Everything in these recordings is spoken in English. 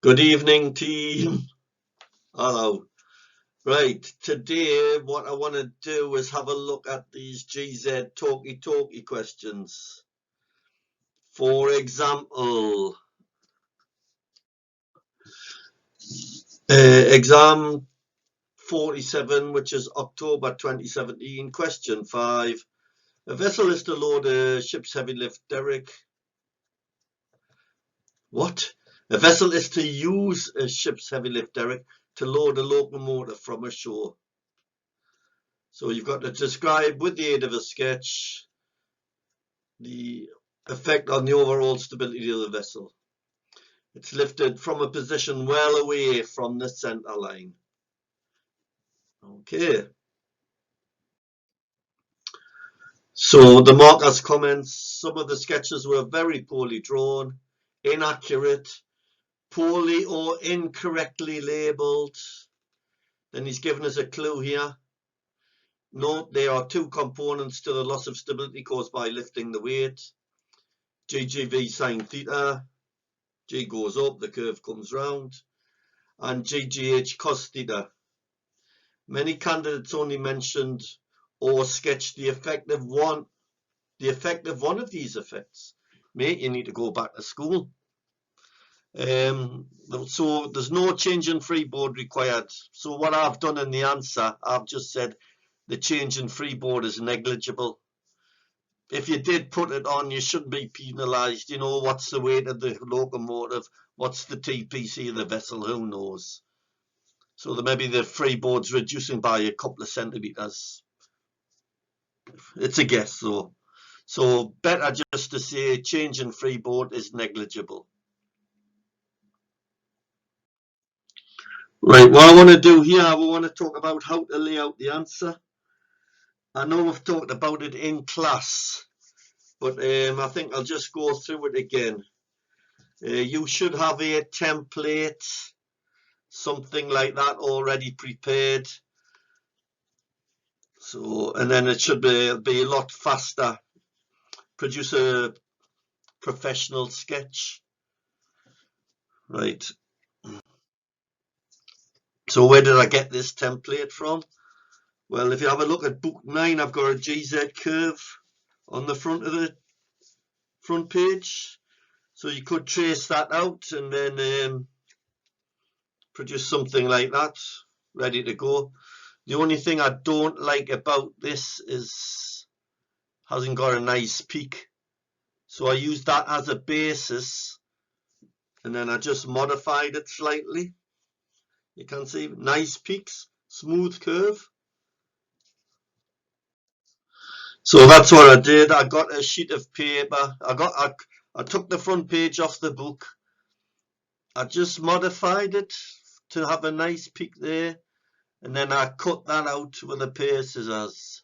Good evening, team. Hello. Right, today what I want to do is have a look at these GZ Talky questions. For example, exam 47, which is October 2017, question 5. A vessel is to load a ship's heavy lift derrick. What? A vessel is to use a ship's heavy lift derrick to load a locomotive from ashore. So you've got to describe with the aid of a sketch the effect on the overall stability of the vessel. It's lifted from a position well away from the center line. Okay. So the marker's comments, some of the sketches were very poorly drawn, inaccurate, poorly or incorrectly labelled. Then he's given us a clue here. Note there are two components to the loss of stability caused by lifting the weight. GGV sine theta. G goes up, the curve comes round. And GGH cos theta. Many candidates only mentioned or sketched the effect of one of these effects. Mate, you need to go back to school. So there's no change in freeboard required. So what I've done in the answer, I've just said the change in freeboard is negligible. If you did put it on, you shouldn't be penalised. You know, what's the weight of the locomotive? What's the TPC of the vessel? Who knows? So maybe the freeboard's reducing by a couple of centimetres. It's a guess though. So better just to say change in freeboard is negligible. Right, what I want to do here, we want to talk about how to lay out the answer. I know we've talked about it in class, but I think I'll just go through it again. You should have a template, something like that already prepared. So, and then it should be a lot faster. Produce a professional sketch. Right. So where did I get this template from? Well, if you have a look at book 9, I've got a GZ curve on the front of the front page. So you could trace that out and then produce something like that, ready to go. The only thing I don't like about this is hasn't got a nice peak. So I used that as a basis and then I just modified it slightly. You can see nice peaks, smooth curve. So that's what I did. I got a sheet of paper. I took the front page off the book. I just modified it to have a nice peak there, and then I cut that out with a pair of scissors.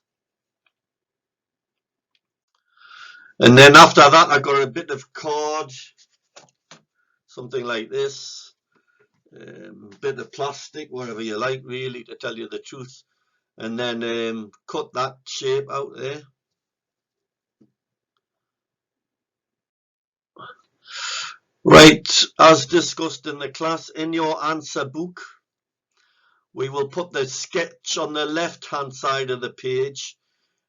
And then after that, I got a bit of card, something like this, bit of plastic, whatever you like, really, to tell you the truth, and then cut that shape out there. Right, as discussed in the class, in your answer book, we will put the sketch on the left hand side of the page,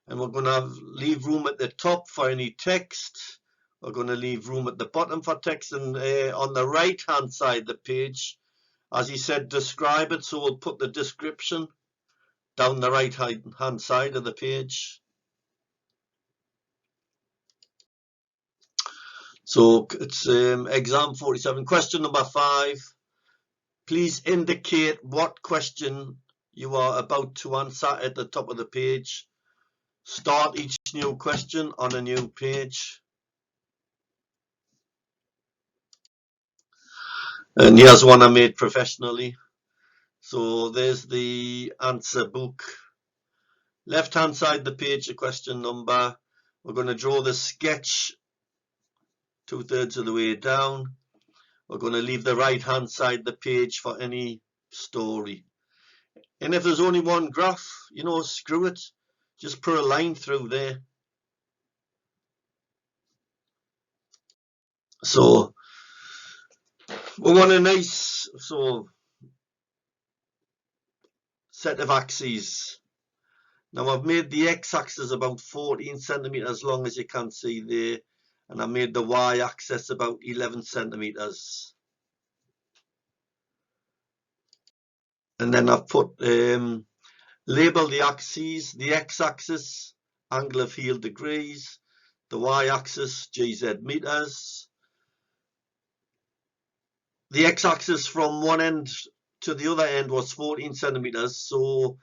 and we're going to leave room at the top for any text. We're going to leave room at the bottom for text, and on the right hand side of the page, as he said, describe it, so we'll put the description down the right hand side of the page. So it's exam 47, question number 5. Please indicate what question you are about to answer at the top of the page. Start each new question on a new page. And here's one I made professionally. So there's the answer book. Left hand side the page, the question number. We're going to draw the sketch 2/3 of the way down. We're going to leave the right hand side the page for any story. And if there's only one graph, you know, screw it. Just put a line through there. So We want a nice set of axes. Now I've made the x-axis about 14 centimeters long, as you can see there, and I made the y-axis about 11 centimeters. And then I've put label the axes, the x-axis, angle of heel degrees, the y-axis, GZ meters. The x-axis from one end to the other end was 14 centimeters, so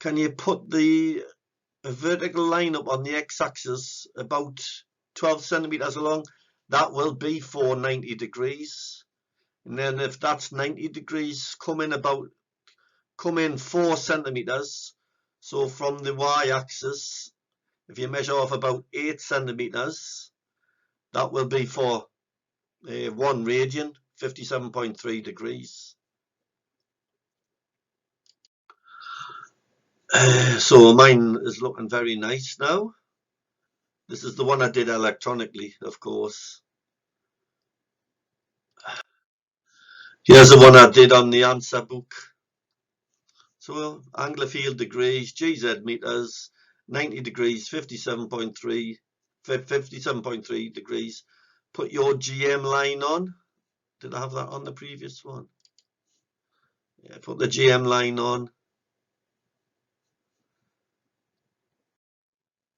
can you put a vertical line up on the x-axis about 12 centimeters along? That will be for 90 degrees. And then if that's 90 degrees, come in 4 centimeters. So from the y-axis, if you measure off about 8 centimeters, that will be for 1 radian, 57.3 degrees. So mine is looking very nice now. This is the one I did electronically, of course. Here's the one I did on the answer book. So angle of heel degrees, GZ meters, 90 degrees, 57.3 degrees. Put your GM line on. Did I have that on the previous one? Yeah, put the GM line on.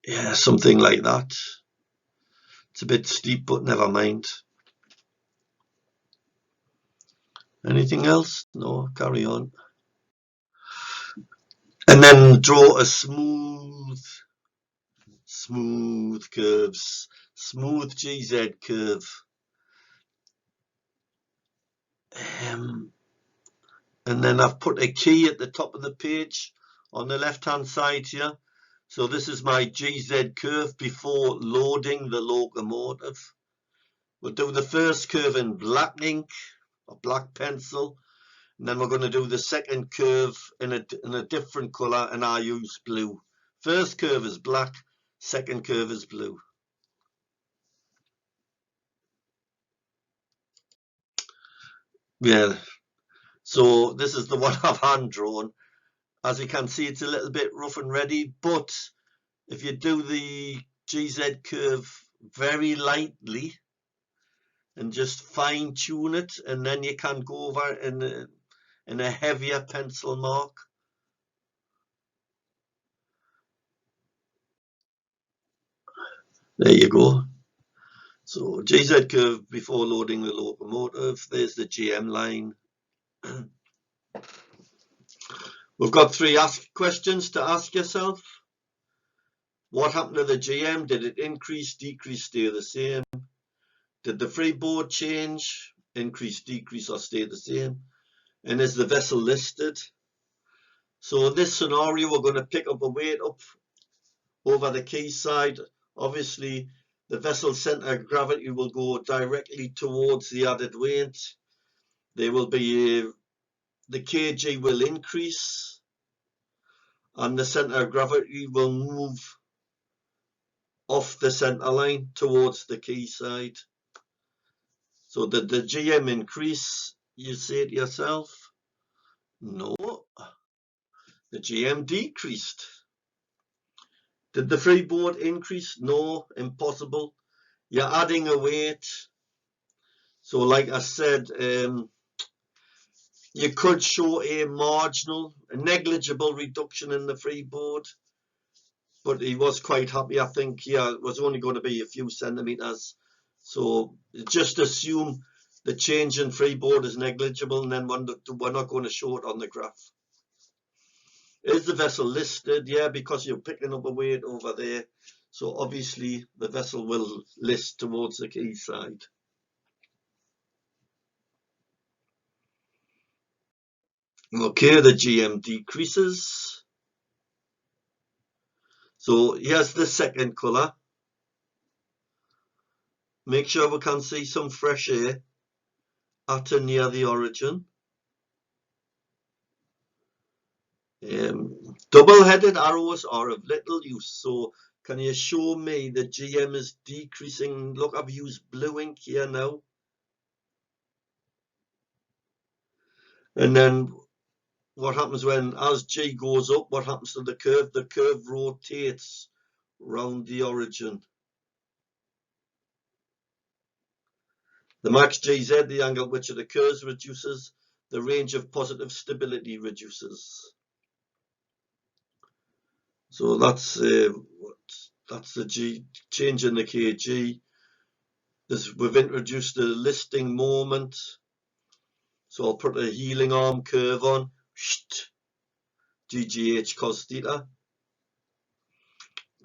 Yeah, something like that. It's a bit steep, but never mind. Anything else? No, carry on. And then draw a smooth curves, smooth GZ curve. And then I've put a key at the top of the page on the left hand side here. So this is my GZ curve before loading the locomotive. We'll do the first curve in black ink or black pencil, and then we're going to do the second curve in a different color, and I use blue. First curve is black, second curve is blue. Yeah, so this is the one I've hand drawn. As you can see, it's a little bit rough and ready, but if you do the GZ curve very lightly and just fine tune it, and then you can go over in a heavier pencil mark. There you go. So GZ curve before loading the locomotive. There's the GM line. We've got 3 questions to ask yourself. What happened to the GM? Did it increase, decrease, stay the same? Did the freeboard change, increase, decrease, or stay the same? And is the vessel listed? So in this scenario, we're going to pick up a weight up over the quayside. Obviously, the vessel center of gravity will go directly towards the added weight. There will be the kg will increase, and the center of gravity will move off the center line towards the quayside. So did the GM increase? You say to yourself, no, the GM decreased. Did the freeboard increase? No, impossible. You're adding a weight. So like I said, you could show a negligible reduction in the freeboard, but he was quite happy. I think, yeah, it was only going to be a few centimeters. So just assume the change in freeboard is negligible, and then we're not going to show it on the graph. Is the vessel listed? Yeah, because you're picking up a weight over there. So obviously the vessel will list towards the quayside. Okay, the GM decreases. So here's the second colour. Make sure we can see some fresh air at or near the origin. Double-headed arrows are of little use. So can you show me the GM is decreasing? Look, I've used blue ink here now. And then what happens when, as G goes up, what happens to the curve? The curve rotates round the origin. The max GZ, the angle at which it occurs, reduces. The range of positive stability reduces. So that's the G, change in the kg. We've introduced a listing moment. So I'll put a healing arm curve on. GGH cos theta.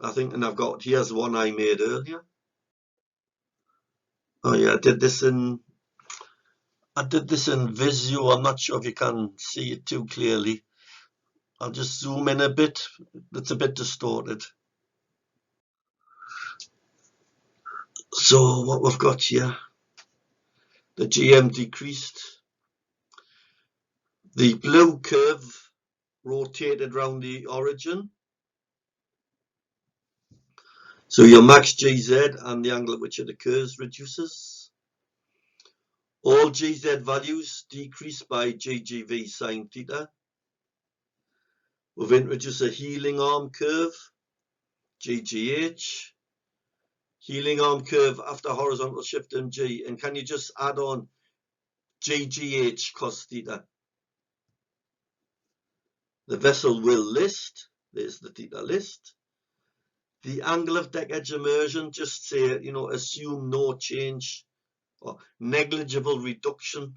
I think, and I've got, here's one I made earlier. Oh yeah, I did this in Visio. I'm not sure if you can see it too clearly. I'll just zoom in a bit. It's a bit distorted. So what we've got here, the GM decreased. The blue curve rotated around the origin. So your max GZ and the angle at which it occurs reduces. All GZ values decrease by GGV sine theta. We've introduced a healing arm curve, GGH. Healing arm curve after horizontal shift MG. And can you just add on GGH cos theta? The vessel will list. There's the theta list. The angle of deck edge immersion, just say, assume no change or negligible reduction.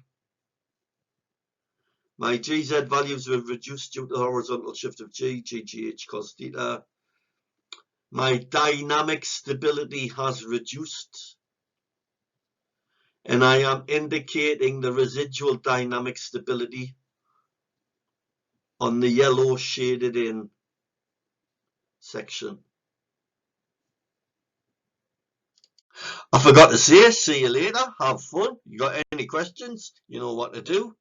My GZ values were reduced due to the horizontal shift of G, GGH cos theta. My dynamic stability has reduced. And I am indicating the residual dynamic stability on the yellow shaded in section. I forgot to say, see you later. Have fun. You got any questions? You know what to do.